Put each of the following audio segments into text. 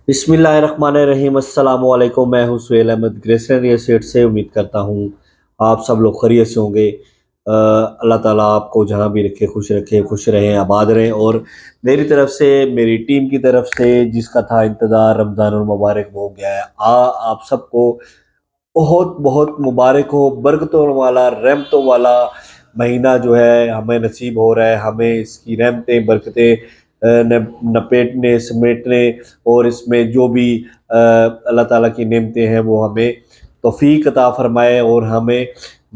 बिस्मिल्लाहिर्रहमानिर्रहीम अस्सलाम वालेकुम। मैं हूं सुहेल अहमद ग्रेसर सेठ से। उम्मीद करता हूं आप सब लोग खैरियत से होंगे। अल्लाह ताला आपको जहां भी रखे खुश रखे, खुश रहें, आबाद रहें। और मेरी तरफ से, मेरी टीम की तरफ से, जिसका था इंतज़ार, रमज़ानुल मुबारक हो गया है। आप सबको बहुत बहुत मुबारक हो। बरकतों वाला, रहमतों वाला महीना जो है हमें नसीब हो रहा है। हमें इसकी रहमतें, बरकतें नपेटने, समेटने और इसमें जो भी अल्लाह ताला की नेमतें हैं वो हमें तौफीक अता फरमाए। और हमें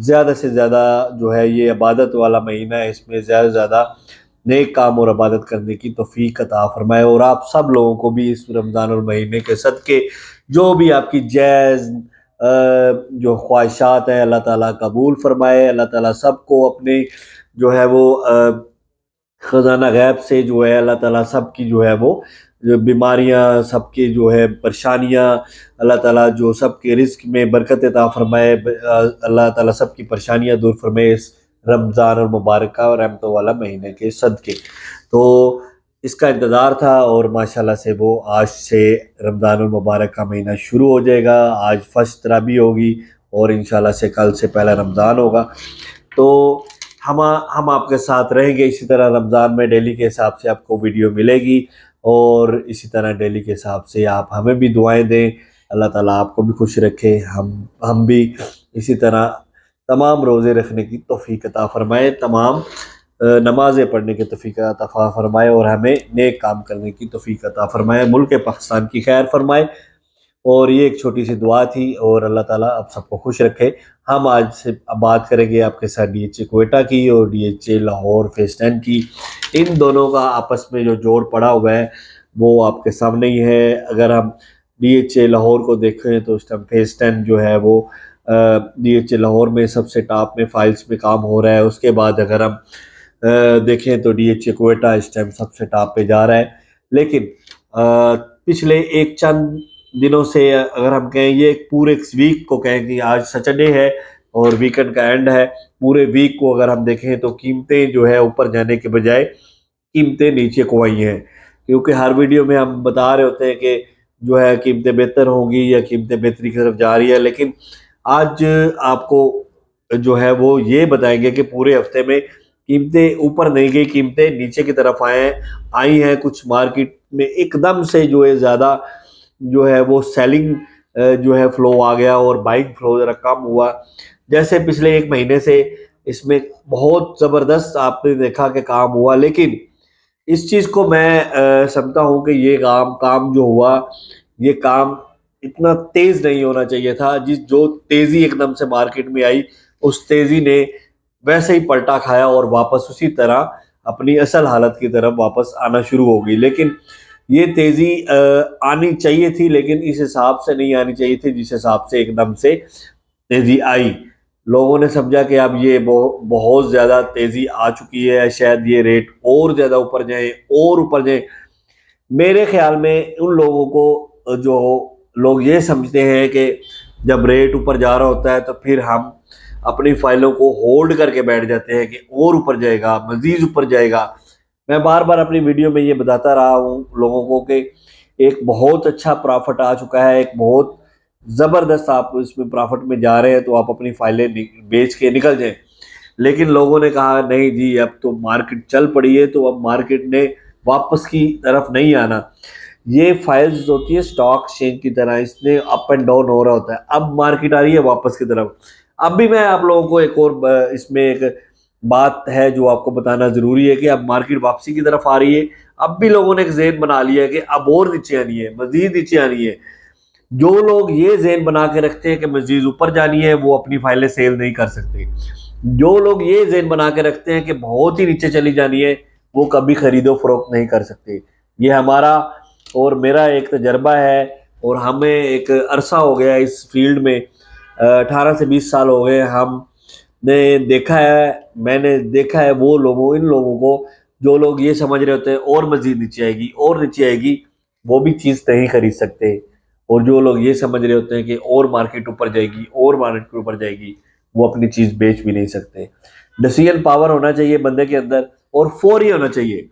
ज़्यादा से ज़्यादा जो है, ये इबादत वाला महीना है, इसमें ज़्यादा से ज़्यादा नेक काम और इबादत करने की तौफीक अता फरमाए। और आप सब लोगों को भी इस रमज़ानुल महीने के सदक़े जो भी आपकी जायज़ जो ख्वाहिशात हैं, अल्लाह ताला कबूल फरमाए। अल्लाह ताला सबको अपने जो है वो ख़ज़ाना गैब से जो है अल्लाह ताला सबकी जो है वो जो बीमारियाँ, सबकी जो है परेशानियाँ, अल्लाह ताला जो सबके रिज़्क़ में बरकत अता फ़रमाए। अल्लाह ताला सबकी परेशानियाँ दूर फ़रमाए इस रमज़ान और मुबारक और रहमतों वाला महीने के सदक़े। तो इसका इंतज़ार था और माशाल्लाह से वो आज से रमज़ानुल मुबारक का महीना शुरू हो जाएगा। आज फ़र्स्ट तरावी होगी और इंशाल्लाह से कल से पहला रमज़ान होगा। तो हम आपके साथ रहेंगे इसी तरह। रमज़ान में डेली के हिसाब से आपको वीडियो मिलेगी और इसी तरह डेली के हिसाब से आप हमें भी दुआएं दें। अल्लाह ताला आपको भी खुश रखे, हम भी इसी तरह तमाम रोज़े रखने की तौफीक अता फ़रमाए, तमाम नमाज़ें पढ़ने की तौफीक अता फ़रमाए और हमें नेक काम करने की तौफीक अता फ़रमाए। मुल्क पाकिस्तान की खैर फरमाए। और ये एक छोटी सी दुआ थी और अल्लाह ताला आप सबको खुश रखे। हम आज से अब बात करेंगे आपके साथ डीएचए क्वेटा की और डीएचए लाहौर फेज़ 10 की। इन दोनों का आपस में जो जोड़ पड़ा हुआ है वो आपके सामने ही है। अगर हम डीएचए लाहौर को देखें तो इस टाइम फेज़ 10 जो है वो डीएचए लाहौर में सबसे टॉप में फाइल्स में काम हो रहा है। उसके बाद अगर हम देखें तो डीएचए क्वेटा इस टाइम सबसे टॉप पे जा रहा है। लेकिन पिछले एक चंद दिनों से अगर हम कहें, ये पूरे वीक को कहें कि आज सैटरडे है और वीकेंड का एंड है, पूरे वीक को अगर हम देखें तो कीमतें जो है ऊपर जाने के बजाय कीमतें नीचे को आई हैं। क्योंकि हर वीडियो में हम बता रहे होते हैं कि जो है कीमतें बेहतर होंगी या कीमतें बेहतरी की तरफ जा रही है। लेकिन आज आपको जो है वो ये बताएंगे कि पूरे हफ्ते में कीमतें ऊपर नहीं गई, कीमतें नीचे की तरफ आई हैं। कुछ मार्केट में एकदम से जो है ज़्यादा जो है वो सेलिंग जो है फ्लो आ गया और बाइंग फ्लो ज़रा कम हुआ। जैसे पिछले एक महीने से इसमें बहुत ज़बरदस्त आपने देखा कि काम हुआ। लेकिन इस चीज़ को मैं समझता हूँ कि ये काम जो हुआ, ये काम इतना तेज़ नहीं होना चाहिए था। जो तेज़ी एकदम से मार्केट में आई, उस तेज़ी ने वैसे ही पलटा खाया और वापस उसी तरह अपनी असल हालत की तरफ वापस आना शुरू हो गई। लेकिन ये तेज़ी आनी चाहिए थी, लेकिन इस हिसाब से नहीं आनी चाहिए थी जिस हिसाब से एकदम से तेज़ी आई। लोगों ने समझा कि अब ये बहुत ज़्यादा तेज़ी आ चुकी है, शायद ये रेट और ज़्यादा ऊपर जाए और ऊपर जाए। मेरे ख्याल में उन लोगों को, जो लोग ये समझते हैं कि जब रेट ऊपर जा रहा होता है तो फिर हम अपनी फाइलों को होल्ड करके बैठ जाते हैं कि और ऊपर जाएगा, मज़ीद ऊपर जाएगा। मैं बार बार अपनी वीडियो में ये बताता रहा हूँ लोगों को कि एक बहुत अच्छा प्रॉफिट आ चुका है, एक बहुत ज़बरदस्त आप इसमें प्रॉफिट में जा रहे हैं, तो आप अपनी फाइलें बेच के निकल जाएं। लेकिन लोगों ने कहा नहीं जी, अब तो मार्केट चल पड़ी है, तो अब मार्केट ने वापस की तरफ नहीं आना। ये फाइल्स होती है स्टॉक एक्सचेंज की तरह, इसने अप एंड डाउन हो रहा होता है। अब मार्केट आ रही है वापस की तरफ। अब भी मैं आप लोगों को एक और इसमें एक बात है जो आपको बताना ज़रूरी है कि अब मार्केट वापसी की तरफ आ रही है। अब भी लोगों ने एक ज़हन बना लिया है कि अब और नीचे आनी है, मज़ीद नीचे आनी है। जो लोग ये ज़हन बना के रखते हैं कि मज़ीद ऊपर जानी है, वो अपनी फाइलें सेल नहीं कर सकते। जो लोग ये ज़हन बना के रखते हैं कि बहुत ही नीचे चली जानी है, वो कभी खरीदो फरोख्त नहीं कर सकते। ये हमारा और मेरा एक तजर्बा है। और हमें एक अरसा हो गया इस फील्ड में, 18 से 20 साल हो गए। हमने देखा है, मैंने देखा है इन लोगों को, जो लोग ये समझ रहे होते हैं और मज़ीद नीचे आएगी और नीचे आएगी, वो भी चीज़ नहीं खरीद सकते। और जो लोग ये समझ रहे होते हैं कि और मार्केट ऊपर जाएगी और मार्केट ऊपर जाएगी, वो अपनी चीज़ बेच भी नहीं सकते। डिसीजन पावर होना चाहिए बंदे के अंदर और फौरी होना चाहिए।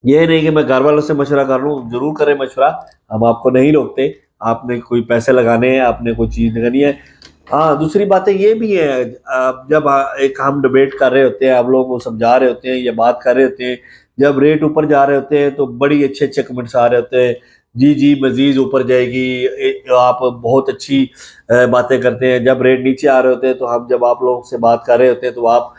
ये नहीं कि मैं घर वालों से मशवरा कर लूँ, जरूर करें मशवरा, हम आपको नहीं रोकते। आपने कोई पैसे लगाने हैं, आपने कोई चीज़ करनी है। हाँ, दूसरी बातें ये भी है, जब एक हम डिबेट कर रहे होते हैं, आप लोगों को समझा रहे होते हैं, ये बात कर रहे होते हैं, जब रेट ऊपर जा रहे होते हैं तो बड़ी अच्छे अच्छे कमेंट्स आ रहे होते हैं, जी जी मजीद ऊपर जाएगी, आप बहुत अच्छी बातें करते हैं। जब रेट नीचे आ रहे होते हैं तो हम जब आप लोगों से बात कर रहे होते हैं तो आप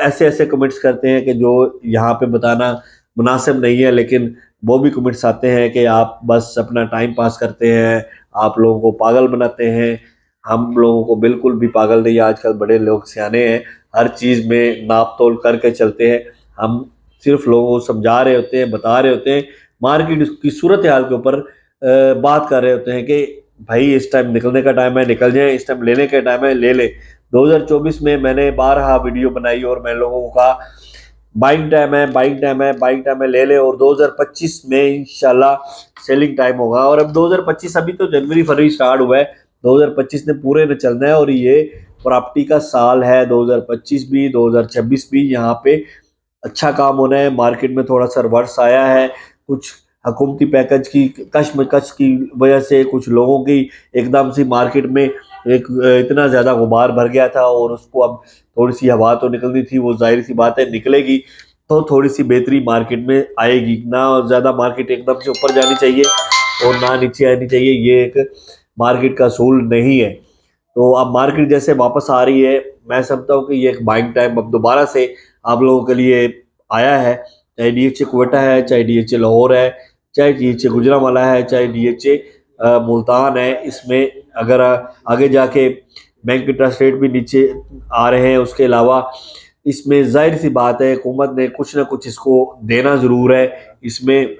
ऐसे ऐसे कमेंट्स करते हैं कि जो यहाँ पे बताना मुनासिब नहीं है, लेकिन वो भी कमेंट्स आते हैं कि आप बस अपना टाइम पास करते हैं, आप लोगों को पागल बनाते हैं। हम लोगों को बिल्कुल भी पागल नहीं, आजकल बड़े लोग सियाने हैं, हर चीज़ में नाप तोल करके चलते हैं। हम सिर्फ लोगों को समझा रहे होते हैं, बता रहे होते हैं, मार्केट की सूरत हाल के ऊपर बात कर रहे होते हैं कि भाई इस टाइम निकलने का टाइम है, निकल जाए, इस टाइम लेने का टाइम है, ले ले। 2024 में मैंने 12 वीडियो बनाई और मैं लोगों को कहा बाइंग टाइम है, बाइंग टाइम है, बाइंग टाइम है, ले ले। और 2025 में इंशाल्लाह सेलिंग टाइम होगा। और अब 2025, अभी तो जनवरी फरवरी स्टार्ट हुआ है, 2025 ने पूरे में चलना है, और ये प्रॉपर्टी का साल है 2025 भी, 2026 भी। यहाँ पे अच्छा काम होना है। मार्केट में थोड़ा सा रिवर्स आया है, कुछ हुकूमती पैकेज की कशमकश की वजह से कुछ लोगों की एकदम से मार्केट में एक इतना ज़्यादा गुबार भर गया था, और उसको अब थोड़ी सी हवा तो निकलनी थी, वो जाहिर सी बात है निकलेगी, तो थोड़ी सी बेहतरी मार्केट में आएगी। ना ज़्यादा मार्केट एकदम से ऊपर जानी चाहिए और ना नीचे आनी चाहिए, ये एक मार्केट का असूल नहीं है। तो अब मार्केट जैसे वापस आ रही है, मैं समझता हूँ कि ये एक बाइंग टाइम अब दोबारा से आप लोगों के लिए आया है। चाहे डीएचए क्वेटा है, चाहे डीएचए लाहौर है, चाहे डीएचए गुजरांवाला है, चाहे डीएचए मुल्तान है, इसमें अगर आगे जाके बैंक इंटरेस्ट रेट भी नीचे आ रहे हैं, उसके अलावा इसमें जाहिर सी बात है हुकूमत ने कुछ ना कुछ इसको देना ज़रूर है। इसमें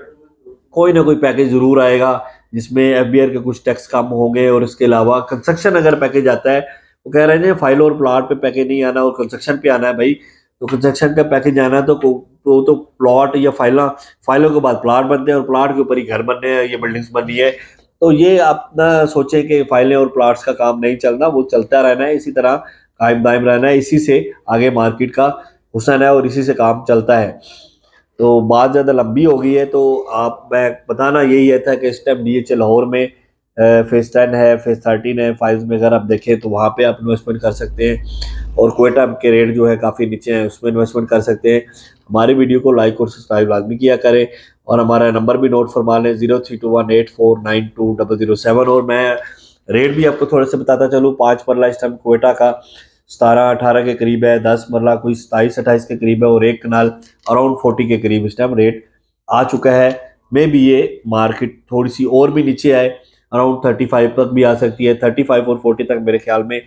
कोई ना कोई पैकेज ज़रूर आएगा जिसमें एफबीआर के कुछ टैक्स कम होंगे, और इसके अलावा कंस्ट्रक्शन अगर पैकेज आता है, वो कह रहे हैं फाइल और प्लाट पे पैकेज नहीं आना और कंस्ट्रक्शन पे आना है भाई। तो कंस्ट्रक्शन का पैकेज आना है तो प्लॉट या फाइलों के बाद प्लाट बनते हैं, और प्लाट के ऊपर ही घर बनने हैं, ये बिल्डिंग्स बननी है। तो ये आप ना सोचें कि फाइलें और प्लाट्स का काम नहीं चलना, वो चलता रहना है, इसी तरह कायम दायम रहना है, इसी से आगे मार्केट का हुसन है और इसी से काम चलता है। तो बात ज़्यादा लंबी हो गई है, तो आप मैं बताना यही है था कि इस टाइम डीएचए लाहौर में फेज 10 है, फेज 13 है, फाइव में अगर आप देखें तो वहाँ पे आप इन्वेस्टमेंट कर सकते हैं, और कोयटा के रेट जो है काफ़ी नीचे हैं, उसमें इन्वेस्टमेंट कर सकते हैं। हमारी वीडियो को लाइक और सब्सक्राइब लाजमी किया करें, और हमारा नंबर भी नोट फरमा लें, 032184920007। और मैं रेट भी आपको थोड़े से बताता चलूँ, 5 मरला इस टाइम कोयटा का 17-18 के करीब है, 10 मरला कोई 27-28 के करीब है, और एक कनाल अराउंड 40 के करीब इस टाइम रेट आ चुका है। मे भी ये मार्केट थोड़ी सी और भी नीचे आए, अराउंड 35 तक भी आ सकती है, 35 और 40 तक मेरे ख्याल में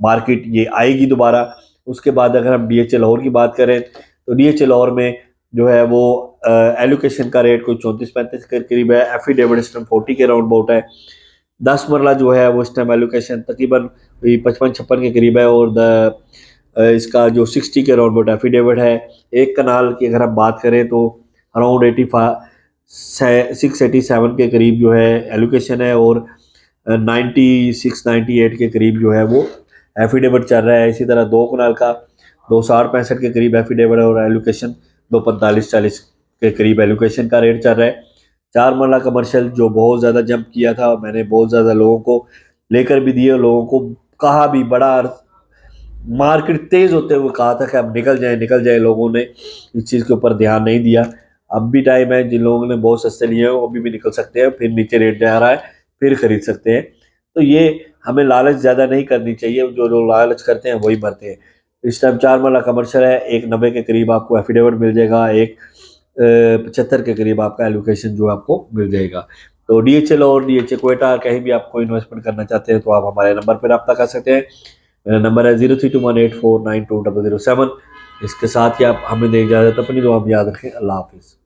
मार्केट ये आएगी दोबारा। उसके बाद अगर हम डीएचए लाहौर की बात करें, तो डीएचए लाहौर में जो है वो एलोकेशन का रेट कोई 34-35 के करीब है, एफिडेविट इस टाइम 40 के राउंड अबाउट है। 10 मरला जो है वो इस टाइम एलोकेशन तकरीबन 55-56 के करीब है, और इसका जो 60 के राउंड अबाउट एफिडेविट है। एक कनाल की अगर हम बात करें तो अराउंड 687 के करीब जो है एलोकेशन है, और 96-98 के करीब जो है वो एफिडेविट चल रहा है। इसी तरह 2 कनाल का 260-65 के करीब एफिडेविट है, और एलोकेशन 245-40 के करीब एलोकेशन का रेट चल रहा है। 4 मरला कमर्शियल जो बहुत ज़्यादा जंप किया था, मैंने बहुत ज़्यादा लोगों को लेकर भी दिए, लोगों को कहा भी, बड़ा मार्केट तेज़ होते हुए कहा था कि अब निकल जाए निकल जाए, लोगों ने इस चीज़ के ऊपर ध्यान नहीं दिया। अब भी टाइम है, जिन लोगों ने बहुत सस्ते लिए हैं वो अभी भी निकल सकते हैं, फिर नीचे रेट जा रहा है, फिर खरीद सकते हैं। तो ये हमें लालच ज़्यादा नहीं करनी चाहिए, जो लोग लालच करते हैं वही मरते हैं। इस टाइम 4 मरला कमर्शियल है, 190 के करीब आपको एफिडेविट मिल जाएगा, 75 के करीब आपका एलोकेशन जो आपको मिल जाएगा। तो डीएचएल और डीएचए क्वेटा कहीं भी आपको इन्वेस्टमेंट करना चाहते हैं तो आप हमारे नंबर पर रब्ता कर सकते हैं। मेरा नंबर है 032184920007। इसके साथ ही आप हमें दें इजाज़त, अपनी दुआ में याद रखें। अल्लाह हाफिज़।